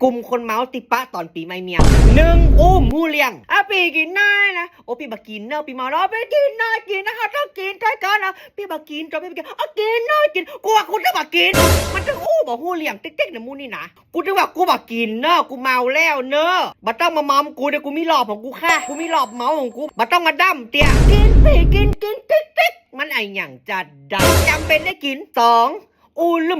กลุ่มคนเมาติปะตอนปีใหม่เมียหนึ่งอุ้มผู้เลี้ยงปีกินได้นะโอ้ปีบักกินเนอะปีเมาเนาะไปกินนะกินนะคะต้องกินใช่กันนะปีบักกินจอปีบักกินกินนะกินกูว่ากูจะบักกินมันจะบอกผู้เลี้ยงเต๊กๆนะมูนี่นะกูจะว่ากูบักกินเนอะกูเมาแล้วเนอะบัต้องมาเมากูเดี๋ยวกูมีหลอบของกูค่ะกูมีหลอบเมาของกูบัต้องมาดั้มเตี้ยกินปีกินติ๊กมันไออย่างจัดดังจำเป็นได้กินสองอูลื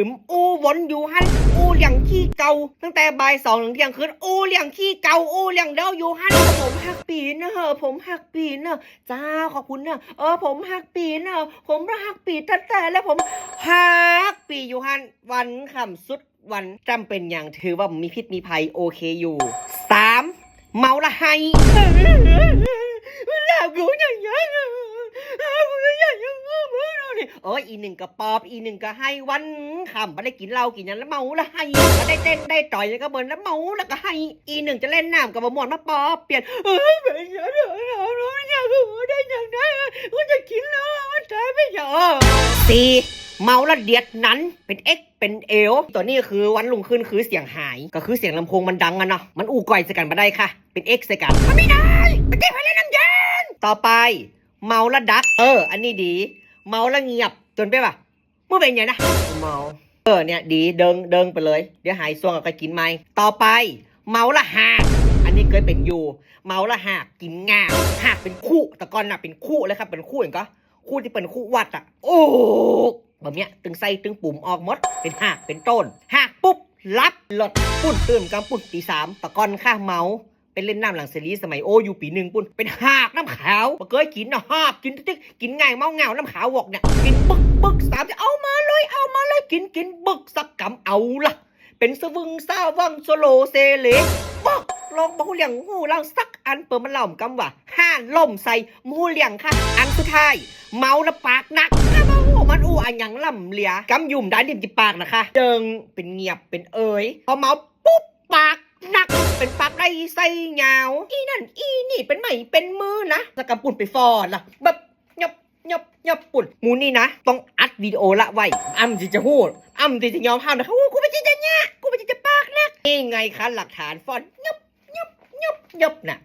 มอูวนอยู่หันอูเลี้ยงขี้เก่าตั้งแต่บ่าย2 ถึงเที่ยงคืนอูเลี้ยงขี้เก่าอูเลี้ยงเด้าอยู่หันผมหักปีนนะผมหักปีนนะจ้าขอบคุณนะผมหักปีนนะผมหักปีตั้งแต่แล้วผมหักปีอยู่หันวันคำสุดวันจำเป็นอย่างถือว่ามีพิษมีภัยโอเคอยู่3เมาละไฮหลับกูอย่างยังอีหนึ่งก็ปอบอีหนึ่งก็ให้วันคำไม่ได้กินเหล้ากินยันแล้วเมาแล้วให้มาได้เต้นได้ต่อยแล้วก็เบิร์นแล้วเมาแล้วก็ให้อีหนึ่งจะเล่นน้ำกับมวนมาปอบเปลี่ยนเป็นยังไงได้ยังไงกูจะกินแล้วมันตายไม่เยอะ4เมาแล้วเดียดนั้นเป็นเอ็กเป็นเอลตัวนี้คือวันรุ่งขึ้นคือเสียงหายก็คือเสียงลำโพงมันดังอะเนาะมันอู่ก่อยใส่กันมาได้ค่ะเป็นเอ็กใส่กันมันไม่ได้มันเจ๊ไปเล่นน้ำเย็นต่อไปเมาแล้วดักอันนี้ดีเมาแล้วเงียบจนไปป่ะเมื่อเป็นไงนะเมาเนี่ยดีเดิงไปเลยเดี๋ยวหายส่วงกับใครกินไหมต่อไปเมาละหากอันนี้เคยเป็นอยู่เมาละหากกินงาหากเป็นคู่แต่ก่อนน่ะเป็นคู่เลยครับเป็นคู่เองก็คู่ที่เป็นคู่วัดอ่ะโอ้แบบเนี้ยตึงไส้ตึงปุ่มออกหมดเป็นหากเป็นต้นหากปุ๊บรับหลดปุ่นตื่นกลางปุ่นตี 3แต่ก่อนข้าเมาเป็นเล่นน้ำหลังเซรีสมัยอยู่ปี 1ปุ่นเป็นหากน้ำขาวมาเคยกินนะหากกินติ๊กกินง่ายเมาเงาน้ำขาววอกเนี่ยกินบึก3จะเอามาเลยกินบึกสักกำเอาละเป็นสวึงซาวังโซโลเซเลบึกลองมาหูเลี้ยงหูเราสักอันเปิดมันเล่ากำว่าห้าล่มใส่มูเลี้ยงค่ะอันสุดท้ายเมาแล้วปากหนักมาหูมันอันยังล่ำเหลียกำยุ่มได้ดิมจิปากนะคะเจิงเป็นเงียบเป็นพอเมาปุ๊บปากหนักเป็นปากได้ใส่ยาวอีนั่นอีนี่เป็นไหมเป็นมือนะสกำปุ่นไปฟอดล่ะแบบยับปุ่นมูนี่นะต้องอัดวิดีโอละไว้ที่จะพูดที่จะยอมห้ามนะคะกูไม่ใช่จะเนี่ยกูไม่ใช่จะปากนักนี่ไงคะหลักฐานฟอนยับน่ะ